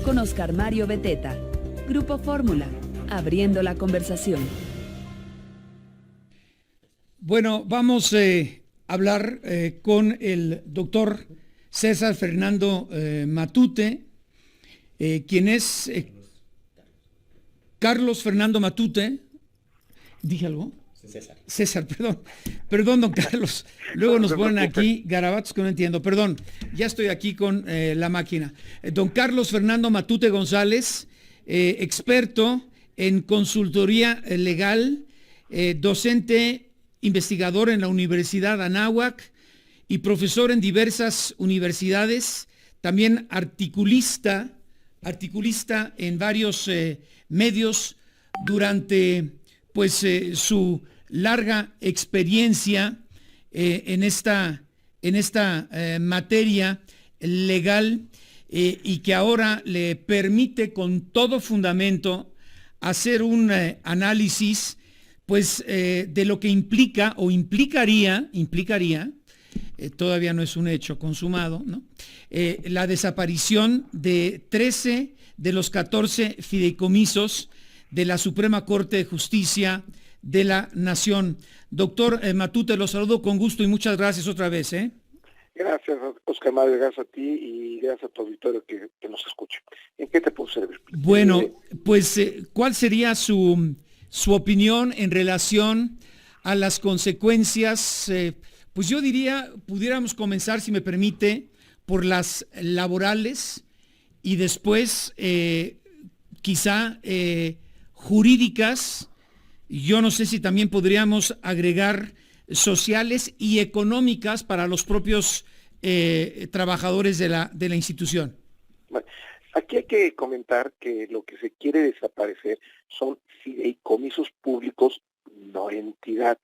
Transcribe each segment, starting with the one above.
con Oscar Mario Beteta. Grupo Fórmula, abriendo la conversación. Bueno, vamos a hablar con el doctor César Fernando Matute, quien es Carlos Fernando Matute. ¿Dije algo? César, perdón, don Carlos. Luego nos ponen aquí garabatos que no entiendo. Perdón, ya estoy aquí con la máquina. Don Carlos Fernando Matute González, experto en consultoría legal, docente investigador en la Universidad Anáhuac y profesor en diversas universidades, también articulista en varios medios durante su larga experiencia en esta materia legal y que ahora le permite con todo fundamento hacer un análisis de lo que implica o implicaría, todavía no es un hecho consumado, ¿no? La desaparición de 13 de los 14 fideicomisos de la Suprema Corte de Justicia de la Nación. Doctor Matute, lo saludo con gusto y muchas gracias otra vez. Gracias, Oscar Mario, gracias a ti y gracias a tu auditorio que nos escucha. ¿En qué te puedo servir? Bueno, ¿cuál sería su opinión en relación a las consecuencias? Pues yo diría, pudiéramos comenzar, si me permite, por las laborales y después quizá jurídicas. Yo no sé si también podríamos agregar sociales y económicas para los propios trabajadores de la institución. Bueno, aquí hay que comentar que lo que se quiere desaparecer son fideicomisos públicos, no entidad,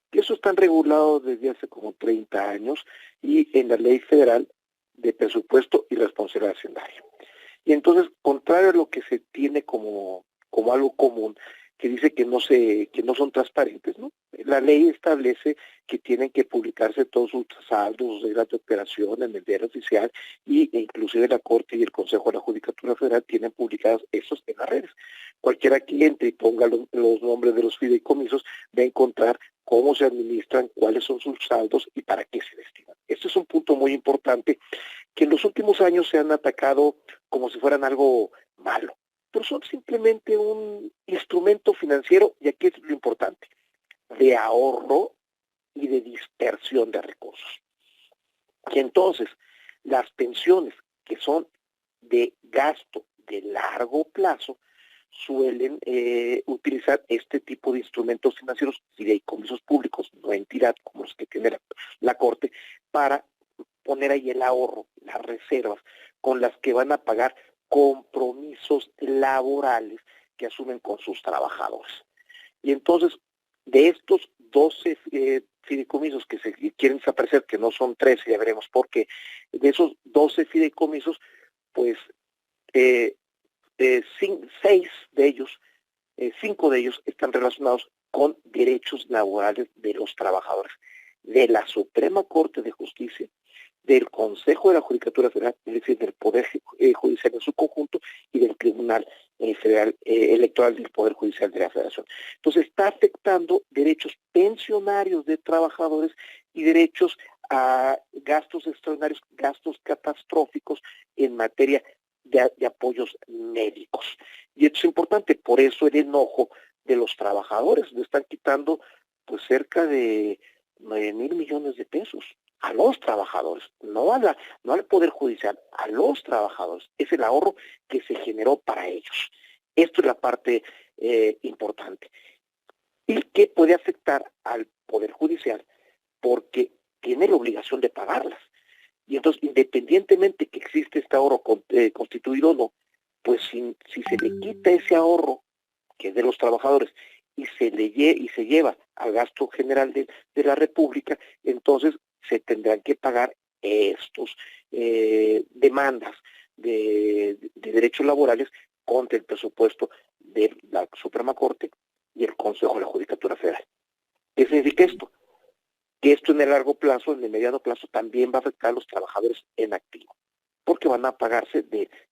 que eso están regulados desde hace como 30 años y en la Ley Federal de Presupuesto y Responsabilidad Hacendaria. Y entonces, contrario a lo que se tiene como algo común, que dice que no son transparentes, ¿no? La ley establece que tienen que publicarse todos sus saldos, sus reglas de operación en el diario oficial e inclusive la Corte y el Consejo de la Judicatura Federal tienen publicados esos en las redes. Cualquiera que entre y ponga los nombres de los fideicomisos va a encontrar cómo se administran, cuáles son sus saldos y para qué se destinan. Este es un punto muy importante que en los últimos años se han atacado como si fueran algo malo, pero son simplemente un instrumento financiero, y aquí es lo importante, de ahorro y de dispersión de recursos. Y entonces, las pensiones que son de gasto de largo plazo suelen utilizar este tipo de instrumentos financieros, fideicomisos públicos, no entidad como los que tiene la Corte, para poner ahí el ahorro, las reservas, con las que van a pagar compromisos laborales que asumen con sus trabajadores. Y entonces, de estos 12 fideicomisos que se quieren desaparecer, que no son 13, ya veremos por qué, de esos 12 fideicomisos, pues 5 de ellos están relacionados con derechos laborales de los trabajadores de la Suprema Corte de Justicia, del Consejo de la Judicatura Federal, es decir, del Poder Judicial en su conjunto, y del Tribunal Federal Electoral del Poder Judicial de la Federación. Entonces está afectando derechos pensionarios de trabajadores y derechos a gastos extraordinarios, gastos catastróficos en materia de apoyos médicos. Y esto es importante, por eso el enojo de los trabajadores. Le están quitando pues cerca de 9,000 millones de pesos a los trabajadores, no al Poder Judicial, a los trabajadores. Es el ahorro que se generó para ellos. Esto es la parte importante. Y que puede afectar al Poder Judicial porque tiene la obligación de pagarlas. Y entonces, independientemente que existe este ahorro constituido o no, pues si se le quita ese ahorro que es de los trabajadores y se lleva al gasto general de la República, entonces se tendrán que pagar estos demandas de derechos laborales contra el presupuesto de la Suprema Corte y el Consejo de la Judicatura Federal. ¿Qué significa esto? Que esto en el largo plazo, en el mediano plazo, también va a afectar a los trabajadores en activo. porque van a pagarse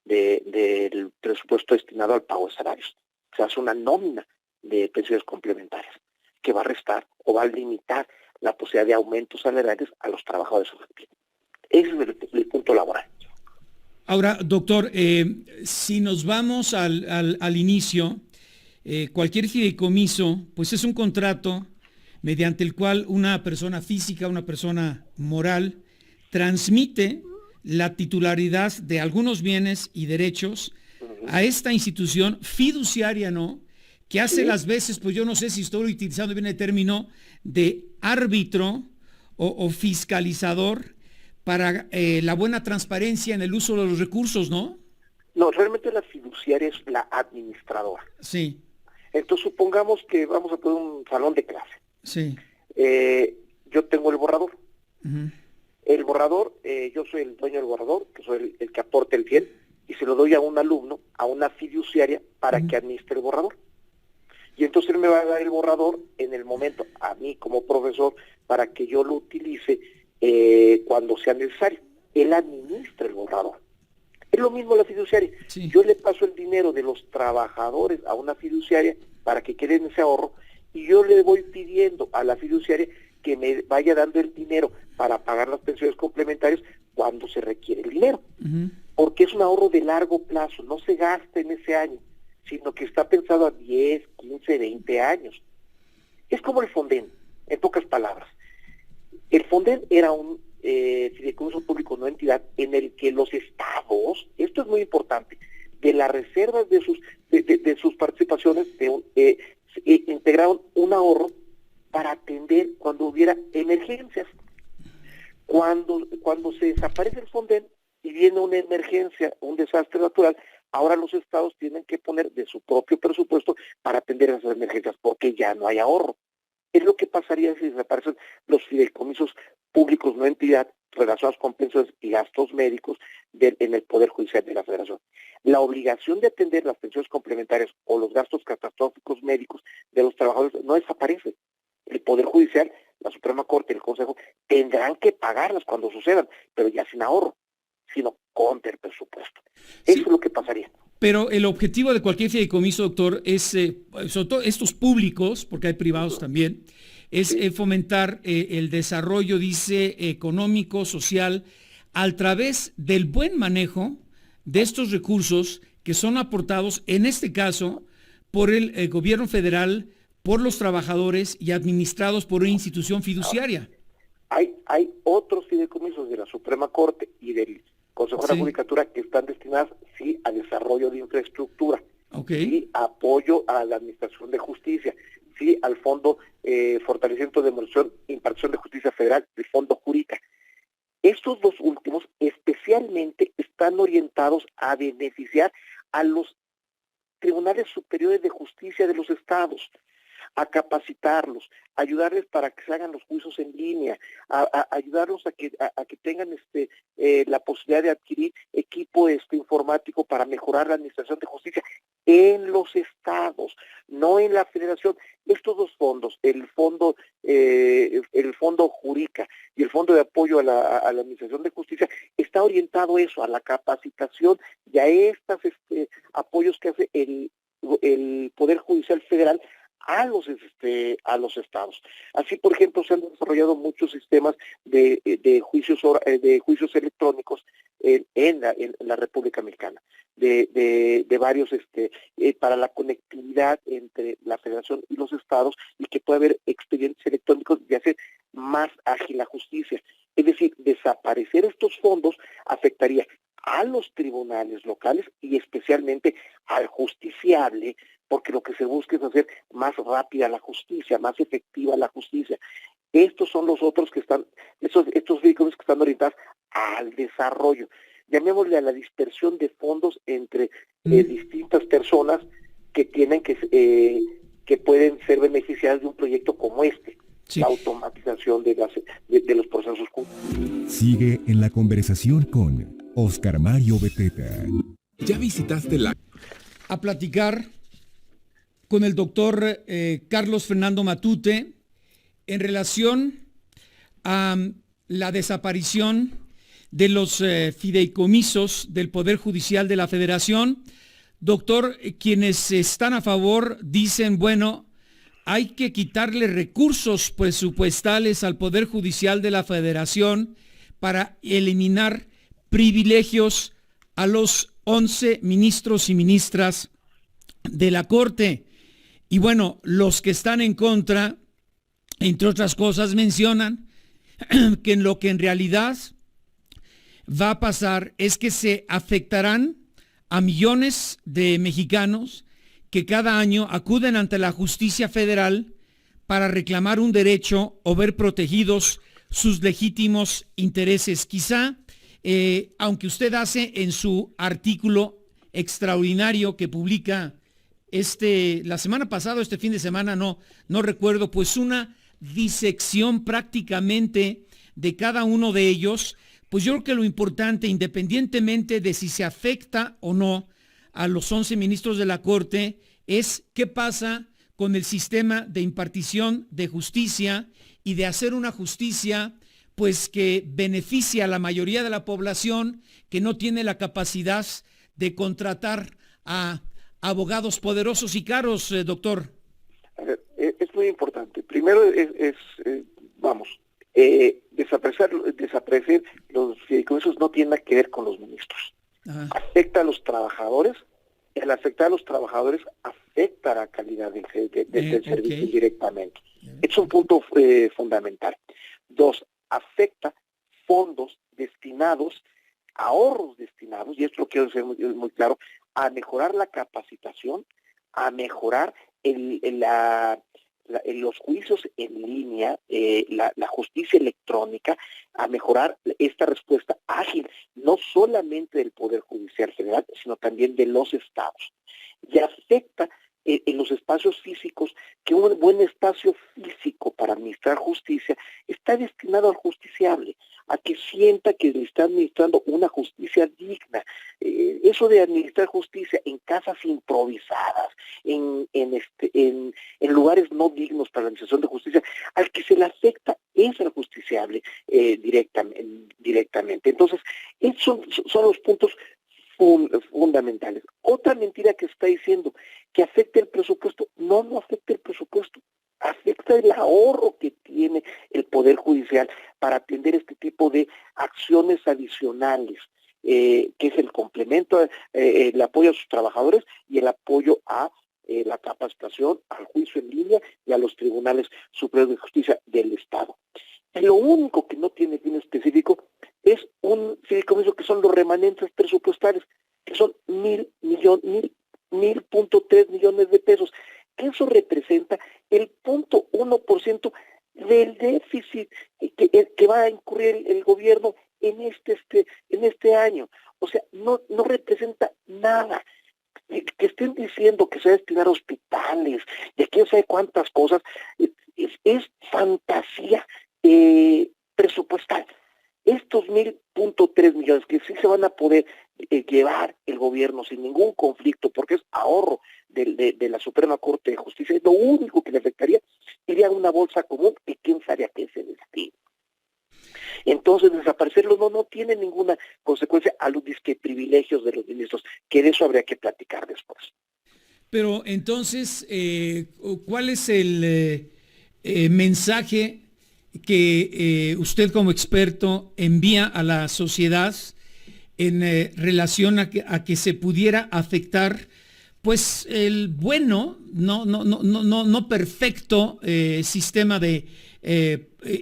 del presupuesto destinado al pago de salarios. Se hace una nómina de pensiones complementarias que va a restar o va a limitar la posibilidad de aumentos salariales a los trabajadores efectivos. Ese es el punto laboral. Ahora, doctor, si nos vamos al inicio, cualquier fideicomiso, pues es un contrato mediante el cual una persona física, una persona moral, transmite la titularidad de algunos bienes y derechos a esta institución fiduciaria, ¿no? Que hace las veces, pues yo no sé si estoy utilizando bien el término, de árbitro o fiscalizador para la buena transparencia en el uso de los recursos, ¿no? No, realmente la fiduciaria es la administradora. Sí. Entonces supongamos que vamos a poner un salón de clase. Sí. Yo tengo el borrador. Uh-huh. El borrador, yo soy el dueño del borrador, que soy el que aporta el bien, y se lo doy a un alumno, a una fiduciaria, para que administre el borrador. Y entonces él me va a dar el borrador en el momento, a mí como profesor, para que yo lo utilice cuando sea necesario. Él administra el borrador. Es lo mismo la fiduciaria. Sí. Yo le paso el dinero de los trabajadores a una fiduciaria para que quede en ese ahorro, y yo le voy pidiendo a la fiduciaria que me vaya dando el dinero para pagar las pensiones complementarias cuando se requiere el dinero. Uh-huh. Porque es un ahorro de largo plazo, no se gasta en ese año, sino que está pensado a 10, 15, 20 años. Es como el Fonden, en pocas palabras. El Fonden era un fideicomiso público, no entidad, en el que los estados, esto es muy importante, de las reservas de sus participaciones, integraron un ahorro para atender cuando hubiera emergencias. Cuando se desaparece el Fonden y viene una emergencia, un desastre natural, ahora los estados tienen que poner de su propio presupuesto para atender esas emergencias, porque ya no hay ahorro. Es lo que pasaría si desaparecen los fideicomisos públicos, no entidad, relacionados con pensiones y gastos médicos en el Poder Judicial de la Federación. La obligación de atender las pensiones complementarias o los gastos catastróficos médicos de los trabajadores no desaparece. El Poder Judicial, la Suprema Corte y el Consejo tendrán que pagarlas cuando sucedan, pero ya sin ahorro, sino contra el presupuesto. Eso es lo que pasaría. Pero el objetivo de cualquier fideicomiso, doctor, es, sobre todo estos públicos, porque hay privados también, es fomentar el desarrollo, dice, económico, social, a través del buen manejo de estos recursos que son aportados, en este caso, por el gobierno federal, por los trabajadores y administrados por una institución fiduciaria. Hay otros fideicomisos de la Suprema Corte y del Consejo de la Judicatura que están destinadas, sí, a desarrollo de infraestructura, sí, apoyo a la Administración de Justicia, sí, al Fondo Fortalecimiento, Demolición, Impartición de Justicia Federal, el Fondo Jurídica. Estos dos últimos especialmente están orientados a beneficiar a los tribunales superiores de justicia de los estados, a capacitarlos, ayudarles para que se hagan los juicios en línea, a ayudarlos a que tengan la posibilidad de adquirir equipo informático para mejorar la administración de justicia en los estados, no en la federación. Estos dos fondos, el fondo Jurídica y el Fondo de Apoyo a la Administración de Justicia, está orientado eso, a la capacitación y a estos apoyos que hace el Poder Judicial Federal a los estados. Así, por ejemplo, se han desarrollado muchos sistemas de juicios electrónicos en la República Mexicana, de varios para la conectividad entre la Federación y los estados, y que pueda haber expedientes electrónicos y hacer más ágil la justicia. Es decir, desaparecer estos fondos afectaría a los tribunales locales y especialmente al justiciable, porque lo que se busca es hacer más rápida la justicia, más efectiva la justicia. Estos son los otros que están, estos fideicomisos que están orientados al desarrollo. Llamémosle a la dispersión de fondos entre distintas personas que tienen que pueden ser beneficiadas de un proyecto como este. Sí. La automatización de los procesos. Sigue en la conversación con Oscar Mario Beteta. ¿Ya visitaste a platicar con el doctor Carlos Fernando Matute en relación a la desaparición de los fideicomisos del Poder Judicial de la Federación. Doctor, quienes están a favor dicen, bueno, hay que quitarle recursos presupuestales al Poder Judicial de la Federación para eliminar privilegios a los 11 ministros y ministras de la Corte. Y bueno, los que están en contra, entre otras cosas, mencionan que en lo que en realidad va a pasar es que se afectarán a millones de mexicanos que cada año acuden ante la justicia federal para reclamar un derecho o ver protegidos sus legítimos intereses. Quizá, aunque usted hace en su artículo extraordinario que publica la semana pasada, este fin de semana, no recuerdo, pues una disección prácticamente de cada uno de ellos, pues yo creo que lo importante, independientemente de si se afecta o no a los 11 ministros de la Corte, es qué pasa con el sistema de impartición de justicia y de hacer una justicia pues que beneficie a la mayoría de la población que no tiene la capacidad de contratar a abogados poderosos y caros, doctor. A ver, es muy importante. Primero desaparecer los fideicomisos no tiene nada que ver con los ministros. Ajá. Afecta a los trabajadores, y al afectar a los trabajadores afecta a la calidad del servicio directamente. Es un punto fundamental. 2, afecta fondos destinados, ahorros destinados, y esto lo quiero decir muy claro, a mejorar la capacitación, a mejorar los juicios en línea, la justicia electrónica, a mejorar esta respuesta ágil, no solamente del Poder Judicial Federal, sino también de los estados. Y afecta en los espacios físicos, que un buen espacio físico para administrar justicia está destinado al justiciable, a que sienta que le está administrando una justicia digna. Eso de administrar justicia en casas improvisadas, en lugares no dignos para la administración de justicia, al que se le afecta es al justiciable directamente. Entonces, esos son los puntos fundamentales. Otra mentira que está diciendo que afecta el presupuesto, no afecta el presupuesto, afecta el ahorro que tiene el Poder Judicial para atender este tipo de acciones adicionales, que es el complemento, el apoyo a sus trabajadores y el apoyo a la capacitación, al juicio en línea y a los tribunales superiores de justicia del Estado. Lo único que no tiene fin específico es un fideicomiso que son los remanentes presupuestales, que son 1.3 millones de pesos. Eso representa el 0.1% del déficit que va a incurrir el gobierno en este año. O sea, no representa nada. Que estén diciendo que se va a destinar a hospitales, de quién sabe cuántas cosas, es fantasía presupuestal. Estos 1.3 millones que sí se van a poder llevar el gobierno sin ningún conflicto, porque es ahorro de la Suprema Corte de Justicia, es lo único que le afectaría, iría a una bolsa común y quién sabe a qué se destina. Entonces, desaparecerlo no tiene ninguna consecuencia a los privilegios de los ministros, que de eso habría que platicar después. Pero entonces, ¿cuál es el mensaje que usted como experto envía a la sociedad en relación a que se pudiera afectar pues el bueno, no perfecto sistema de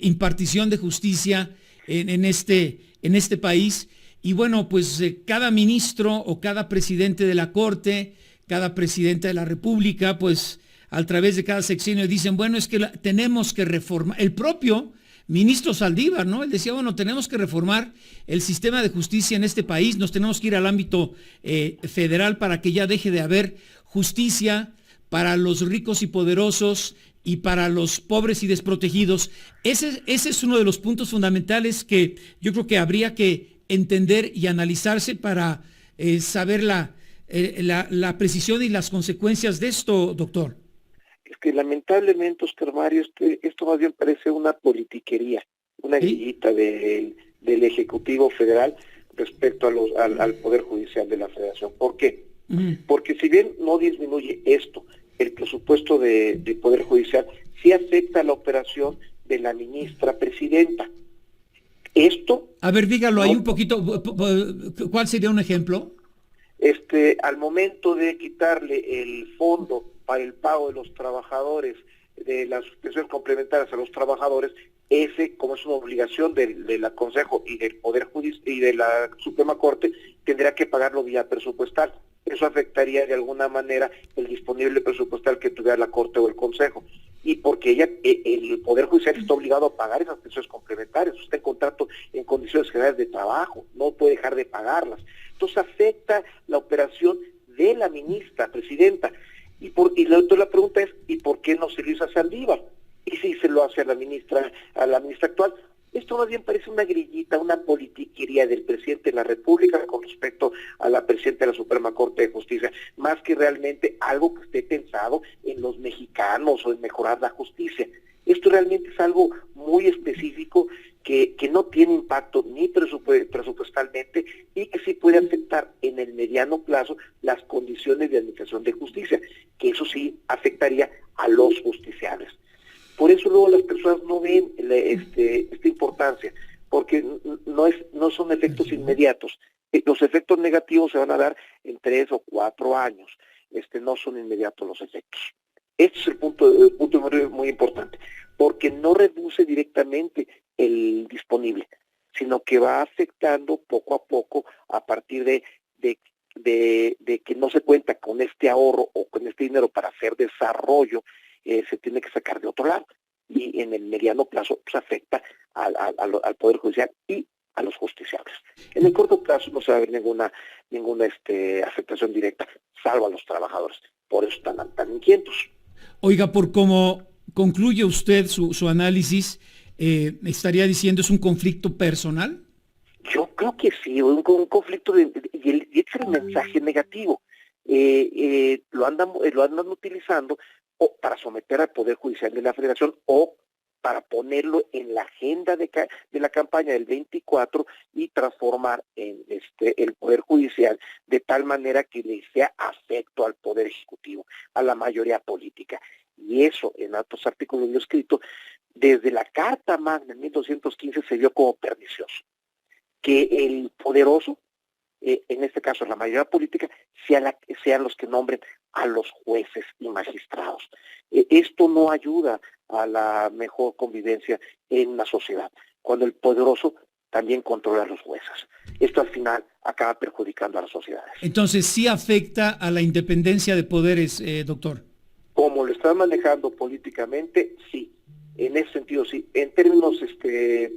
impartición de justicia en este país? Y bueno, pues cada ministro o cada presidente de la Corte, cada presidente de la República, pues a través de cada sexenio dicen, bueno, es que tenemos que reformar. El propio ministro Saldívar, ¿no? Él decía, bueno, tenemos que reformar el sistema de justicia en este país, nos tenemos que ir al ámbito federal para que ya deje de haber justicia para los ricos y poderosos y para los pobres y desprotegidos. Ese es uno de los puntos fundamentales que yo creo que habría que entender y analizarse para saber la precisión y las consecuencias de esto, doctor. Es que lamentablemente, Oscar Mario, esto más bien parece una politiquería, una grillita del del Ejecutivo Federal respecto al Poder Judicial de la Federación. ¿Por qué? Porque si bien no disminuye esto, el presupuesto de Poder Judicial sí afecta a la operación de la ministra presidenta. Esto... A ver, dígalo ahí un poquito, ¿cuál sería un ejemplo? Al momento de quitarle el fondo para el pago de los trabajadores, de las pensiones complementarias a los trabajadores, ese, como es una obligación del Consejo y del Poder Judicial y de la Suprema Corte, tendrá que pagarlo vía presupuestal. Eso afectaría de alguna manera el disponible presupuestal que tuviera la Corte o el Consejo. Y porque el Poder Judicial está obligado a pagar esas pensiones complementarias, está en contrato en condiciones generales de trabajo, no puede dejar de pagarlas. Entonces afecta la operación de la ministra presidenta. Y la pregunta es, ¿y por qué no se lo hizo a Saldívar? Y si se lo hace a la ministra actual. Esto más bien parece una grillita, una politiquería del presidente de la República con respecto a la presidenta de la Suprema Corte de Justicia, más que realmente algo que esté pensado en los mexicanos o en mejorar la justicia. Esto realmente es algo muy específico que no tiene impacto ni presupuestalmente y que sí puede afectar en el mediano plazo las condiciones de administración de justicia, que eso sí afectaría a los justiciables. Por eso luego las personas no ven esta importancia, porque no son efectos inmediatos. Los efectos negativos se van a dar en 3 o 4 años. No son inmediatos los efectos. Este es el punto muy importante, porque no reduce directamente el disponible, sino que va afectando poco a poco a partir de que no se cuenta con este ahorro o con este dinero para hacer desarrollo. Se tiene que sacar de otro lado, y en el mediano plazo pues, afecta al Poder Judicial y a los justiciables. En el corto plazo no se va a ver ninguna afectación directa, salvo a los trabajadores. Por eso están tan inquietos. Oiga, por cómo concluye usted su análisis, ¿estaría diciendo es un conflicto personal? Yo creo que sí, un conflicto y es el mensaje negativo. Lo andan utilizando o para someter al Poder Judicial de la Federación o para ponerlo en la agenda de la campaña del 24 y transformar en el Poder Judicial de tal manera que le sea afecto al Poder Ejecutivo, a la mayoría política. Y eso, en otros artículos yo he escrito, desde la Carta Magna en 1215 se vio como pernicioso. Que el poderoso, en este caso la mayoría política, sean los que nombren a los jueces y magistrados. Esto no ayuda a la mejor convivencia en la sociedad, cuando el poderoso también controla a los jueces. Esto al final acaba perjudicando a las sociedades. Entonces, ¿sí afecta a la independencia de poderes, doctor? Como lo están manejando políticamente, sí. En ese sentido, sí. En términos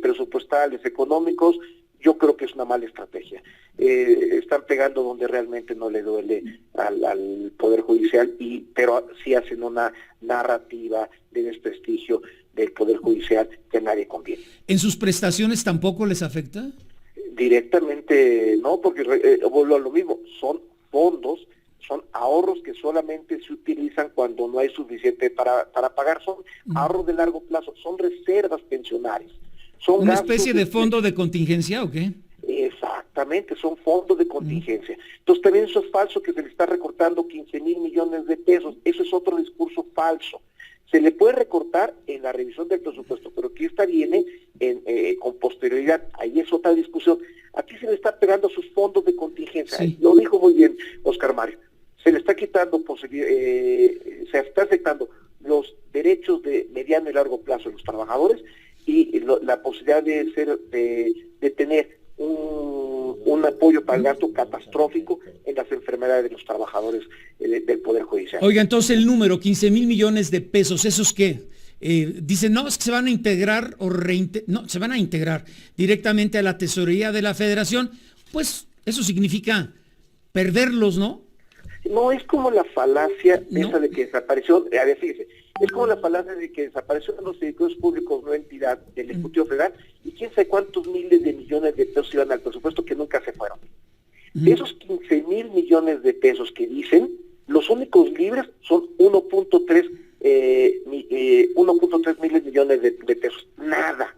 presupuestales, económicos, yo creo que es una mala estrategia. Están pegando donde realmente no le duele al Poder Judicial, pero sí hacen una narrativa de desprestigio del Poder Judicial que a nadie conviene. ¿En sus prestaciones tampoco les afecta? Directamente no, porque vuelvo a lo mismo, son fondos, son ahorros que solamente se utilizan cuando no hay suficiente para pagar, son ahorros de largo plazo, son reservas pensionarias. Son ¿Una especie de fondo de contingencia o qué? Exactamente, son fondos de contingencia. Entonces también eso es falso, que se le está recortando 15,000 millones de pesos. Eso es otro discurso falso. Se le puede recortar en la revisión del presupuesto, pero aquí esta viene con posterioridad. Ahí es otra discusión. Aquí se le está pegando a sus fondos de contingencia. Sí. Lo dijo muy bien Oscar Mario. Se le está quitando, se está afectando los derechos de mediano y largo plazo de los trabajadores y la posibilidad de tener un apoyo para el gasto catastrófico en las enfermedades de los trabajadores del Poder Judicial. Oiga, entonces el número, 15,000 millones de pesos, ¿esos qué? Dicen, no, es que se van a integrar no, se van a integrar directamente a la tesorería de la Federación. Pues eso significa perderlos, ¿no? No, es como la falacia esa de que desapareció, a ver, fíjese, es como la falacia de que desaparecieron los servicios públicos, no entidad del Ejecutivo Federal, y quién sabe cuántos miles de millones de pesos iban al presupuesto que nunca se fueron. De esos 15,000 millones de pesos que dicen, los únicos libres son 1.3 miles millones de pesos, nada.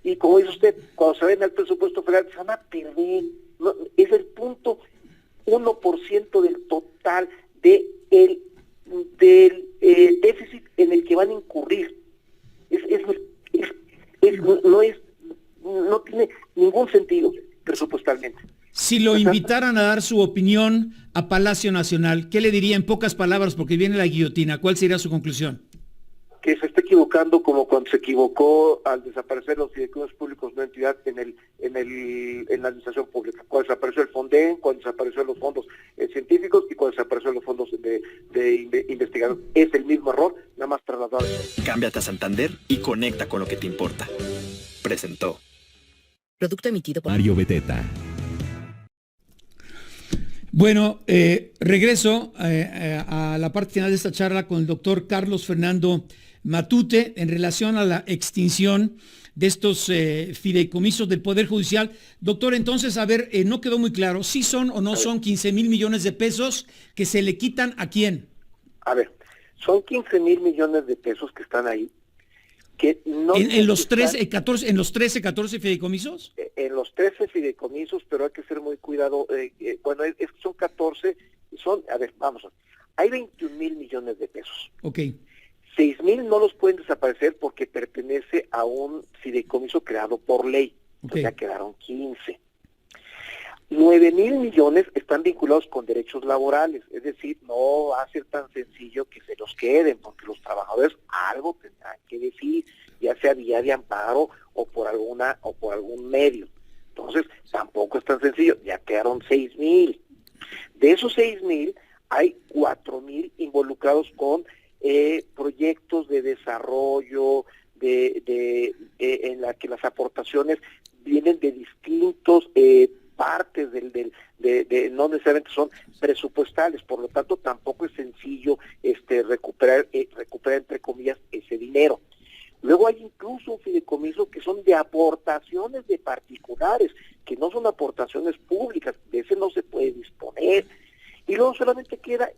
Y como dice usted, cuando se ven al presupuesto federal, se van a perder. No, es el 0.1% del total del déficit en el que van a incurrir. No tiene ningún sentido presupuestalmente. Si lo invitaran a dar su opinión a Palacio Nacional, ¿qué le diría en pocas palabras? Porque viene la guillotina. ¿Cuál sería su conclusión? Que se está equivocando como cuando se equivocó al desaparecer los fideicomisos públicos no entidad en la administración pública. Cuando desapareció el FONDEN, cuando desapareció los fondos científicos y cuando desapareció los fondos de investigación. Es el mismo error, nada más trasladado. Cámbiate a Santander y conecta con lo que te importa. Presentó. Producto emitido por Mario Beteta. Bueno, regreso a la parte final de esta charla con el doctor Carlos Fernando Matute en relación a la extinción de estos fideicomisos del Poder Judicial. Doctor, entonces, a ver, no quedó muy claro, ¿sí son o no son 15,000 millones de pesos que se le quitan a quién? A ver, son 15,000 millones de pesos que están ahí, que no... ¿En los 13, 14 fideicomisos? En los 13 fideicomisos, pero hay que ser muy cuidado. Bueno, es que son 14, a ver, vamos, hay 21,000 millones de pesos. Ok. 6,000 no los pueden desaparecer porque pertenece a un fideicomiso creado por ley. Entonces ya quedaron 15. 9,000 millones están vinculados con derechos laborales, es decir, no va a ser tan sencillo que se los queden, porque los trabajadores algo tendrán que decir, ya sea vía de amparo o por algún medio. Entonces, tampoco es tan sencillo, ya quedaron 6,000. De esos 6,000, hay 4,000 involucrados con proyectos de desarrollo, en la que las aportaciones vienen de distintos partes no necesariamente son presupuestales, por lo tanto tampoco es sencillo recuperar entre comillas ese dinero. Luego hay incluso un fideicomiso que son de aportaciones de particulares, que no son aportaciones públicas, de ese no se puede disponer. Y luego queda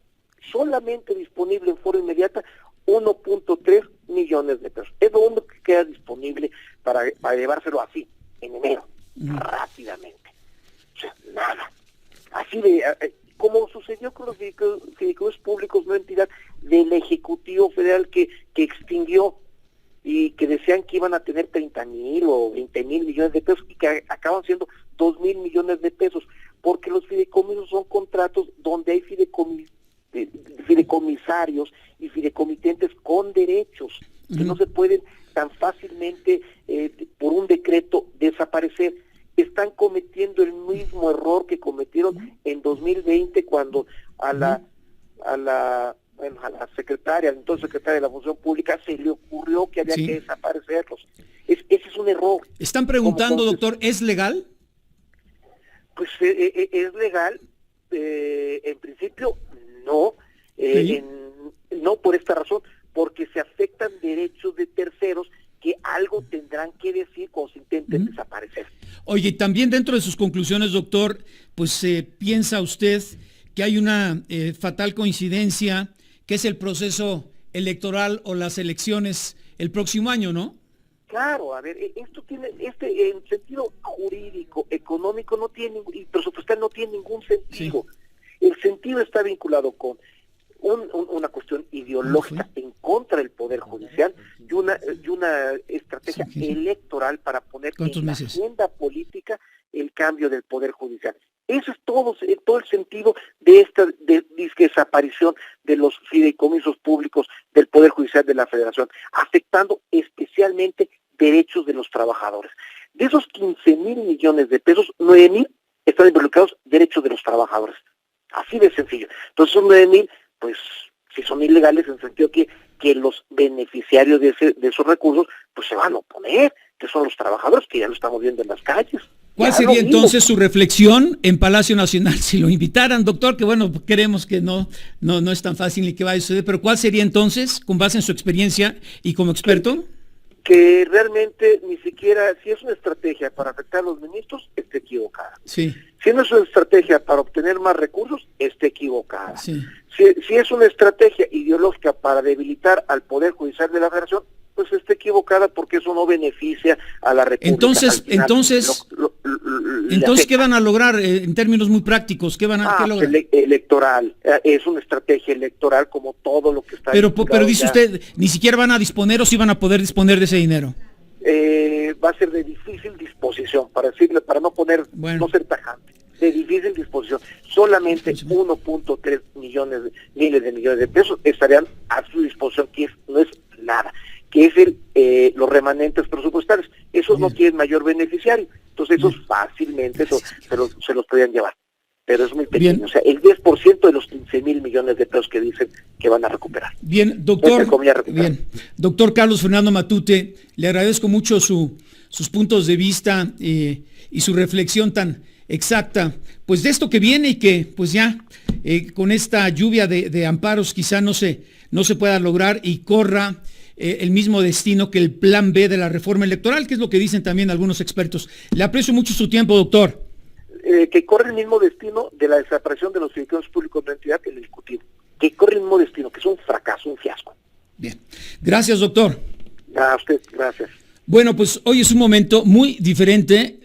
disponible en forma inmediata 1.3 millones de pesos. Es lo único que queda disponible para llevárselo así, en enero, rápidamente. O sea, nada. Así como sucedió con los fideicomisos públicos no entidad del Ejecutivo Federal que extinguió y que decían que iban a tener 30,000 o 20,000 millones de pesos y que acaban siendo 2,000 millones de pesos, porque los fideicomisos son contratos donde hay fideicomisarios y fideicomitentes con derechos que no se pueden tan fácilmente por un decreto desaparecer. Están cometiendo el mismo error que cometieron en 2020 cuando a la secretaria, entonces secretaria de la Función Pública, se le ocurrió que había que desaparecerlos. Ese es un error. Están preguntando, doctor, ¿es legal? Pues es legal, en principio no, no por esta razón, porque se afectan derechos de terceros que algo tendrán que decir cuando se intenten desaparecer. Oye, también dentro de sus conclusiones, doctor, pues piensa usted que hay una fatal coincidencia, que es el proceso electoral o las elecciones el próximo año, ¿no? Claro, a ver, esto tiene, en sentido jurídico, económico, no tiene y presupuestal no tiene ningún sentido. Sí. El sentido está vinculado con una cuestión ideológica en contra del Poder Judicial y una estrategia electoral para poner en la agenda política el cambio del Poder Judicial. Eso es todo el sentido de esta desaparición de los fideicomisos públicos del Poder Judicial de la Federación, afectando especialmente derechos de los trabajadores. De esos 15,000 millones de pesos, 9,000 están involucrados derechos de los trabajadores. Así de sencillo. Entonces son 9,000, pues si son ilegales en el sentido que los beneficiarios de esos recursos pues se van a oponer, que son los trabajadores, que ya lo estamos viendo en las calles. ¿Cuál sería entonces su reflexión en Palacio Nacional si lo invitaran, doctor? Que bueno, queremos que no es tan fácil ni que vaya a suceder, pero ¿cuál sería entonces, con base en su experiencia y como experto? Que realmente ni siquiera, si es una estrategia para afectar a los ministros, esté equivocada. Sí. Si no es una estrategia para obtener más recursos, esté equivocada. Sí. Si es una estrategia ideológica para debilitar al Poder Judicial de la Federación, pues está equivocada porque eso no beneficia a la República. Entonces, le entonces, afecta. ¿qué van a lograr en términos muy prácticos? ¿Qué van a qué lograr? Electoral, es una estrategia electoral como todo lo que está. Pero dice ya. usted, ni siquiera van a disponer o sí van a poder disponer de ese dinero. Va a ser de difícil disposición, para no ser tajante, de difícil disposición. Solamente 1.3 miles de millones de pesos estarían a su disposición, que no es nada, que es los remanentes presupuestarios. Esos no tienen mayor beneficiario, entonces esos fácilmente se los podrían llevar. Pero es muy pequeño, Bien. o sea, el 10% de los 15,000 millones de pesos que dicen que van a recuperar. Bien, doctor. Entre comillas, recuperar. Bien, doctor Carlos Fernando Matute, le agradezco mucho sus puntos de vista y su reflexión tan exacta, pues de esto que viene y que pues ya con esta lluvia de amparos quizá no se pueda lograr y corra el mismo destino que el plan B de la reforma electoral, que es lo que dicen también algunos expertos. Le aprecio mucho su tiempo, doctor. Que corre el mismo destino de la desaparición de los fideicomisos públicos de la entidad, el Ejecutivo. Que corre el mismo destino, que es un fracaso, un fiasco. Bien, gracias, doctor. A usted, gracias. Bueno, pues hoy es un momento muy diferente.